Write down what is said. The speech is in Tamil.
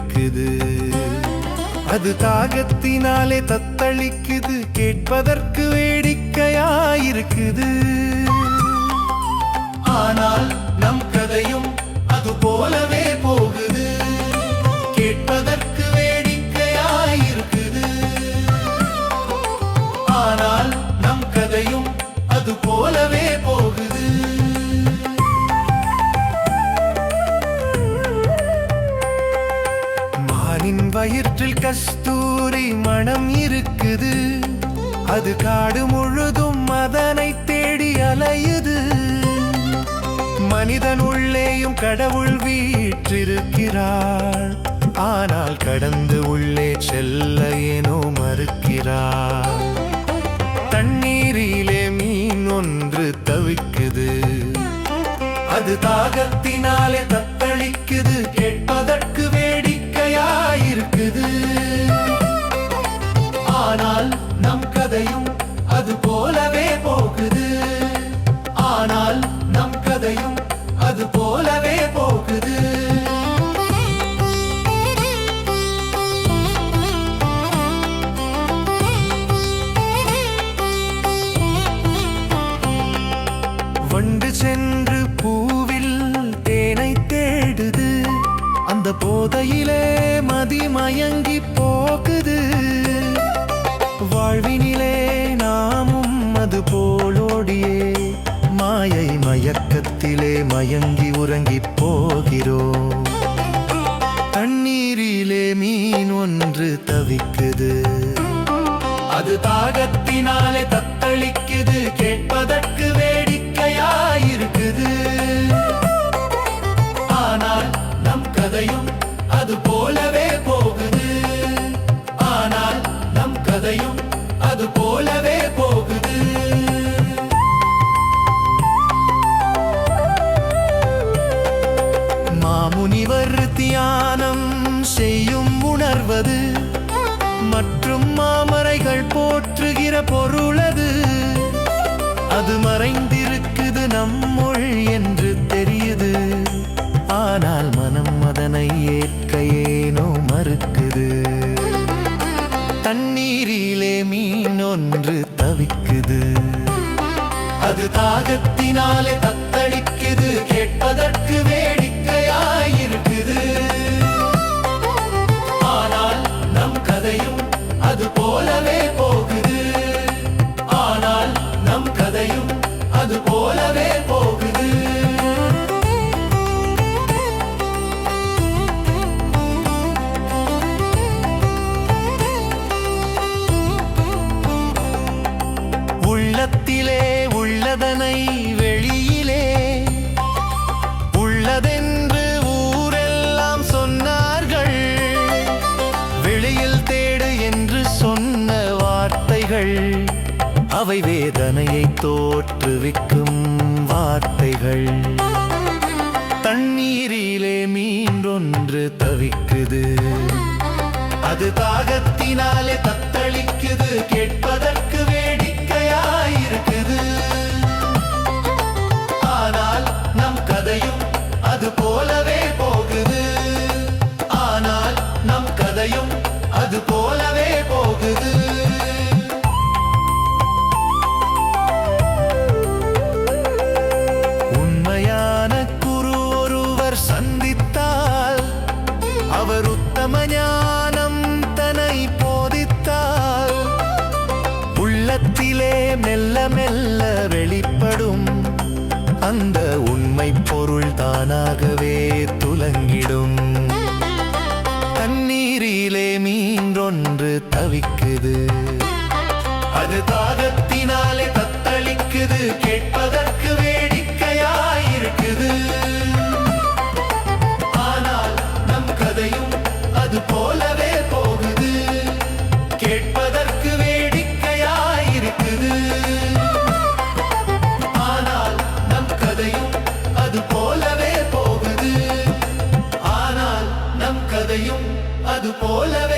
இருக்குது. அது தாகத்தினாலே தத்தளிக்குது, கேட்பதற்கு வேடிக்கையாயிருக்குது. ஆனால் நம் கதையும் அது போலவே போகுது, கேட்பதற்கு வேடிக்கையாயிருக்குது. ஆனால் நம் கதையும் அது போலவே போகுது. மானின் வயிற்றில் கஸ்தூரி மணம் இருக்குது, அது காடு முழுதும் அதனை தேடி அலையுது. மனிதன் உள்ளேயும் கடவுள் வீற்றிருக்கிறார், ஆனால் கடந்து உள்ளே செல்ல ஏனோ மறுக்கிறார். தண்ணீரிலே மீன் ஒன்று தவிக்குது, அது தாகத்தினாலே தத்தளிக்குது, கேட்பதற்கு வேடிக்கையாயிருக்குது. ஆனால் நம் கதையும் அது போலவே போகுது, ஆனால் நம் கதையும் அது போலவே போகுது. வண்டு சென்று பூவில் தேனை தேடுது, அந்த போதையிலே மதிமயங்கி போகுது. வாழ்வினிலே நாமும் அது போலோடியே மாயை மயக்கத்திலே மயங்கி உறங்கி போகிறோம். தண்ணீரிலே மீன் ஒன்று தவிக்குது, அது தாகத்தினாலே தத்தளிக்குது, கேட்பதற்கு வேடிக்கையாயிருக்குது. ஆனால் நம் கதையும் அது போலவே போகுது, ஆனால் நம் கதையும் அது போலவே போகுது. மாமுனிவர் தியானம் செய்யும் உணர்வது மற்றும் மாமரைகள் போற்றுகிற பொருளது. அது மறைந்திருக்குது நம்முள் என்று தெரியுது, ஆனால் மனம் அதனை ஏற்க ஏனோ மறுக்குது. தண்ணீரிலே மீன் ஒன்று தவிக்குது, அது தாகத்தினாலே தத்தளிக்குது, கேட்பதற்கு வேடிக்கையாயிருக்குது. ஆனால் நம் கதையும் அது போலவே போகுது, ஆனால் நம் கதையும் அது போலவே போகுது. உள்ளத்திலே உள்ளதனை வெளியிலே உள்ளதென்று ஊரெல்லாம் சொன்னார்கள். வெளியில் தேடு என்று சொன்ன வார்த்தைகள் அவை வேதனையை தோற்றுவிக்கும் வார்த்தைகள். தண்ணீரிலே மீன் ஒன்று தவிக்குது, அது தாகத்தினாலே தத்தளிக்குது, கேட்பதற்கு வேடிக்கையாயிருக்குது. ஆனால் நம் கதையும் அது போலவே போகுது, ஆனால் நம் கதையும் அது போலவே போகுது. உண்மையான குரு ஒருவர் சந்தித்தால் அவர் உத்தம ஞானம் தன்னை போதித்தால் உள்ளத்திலே மெல்ல மெல்ல வெளிப்படும் அந்த உண்மை பொருள் தானாகவே துலங்கிடும். தண்ணீரிலே மீன் ஒன்று தவிக்குது, அது தாகத்தினாலே தத்தளிக்குது, கேட்பதற்கு வேடிக்கையாயிருக்குது. ஆனால் நம் கதையும் அது போலவே போகுது, கேட்பதற்கு வேடிக்கையாயிருக்குது. ஆனால் நம் கதையும் அது போலவே போகுது, ஆனால் நம் கதையும் அது போலவே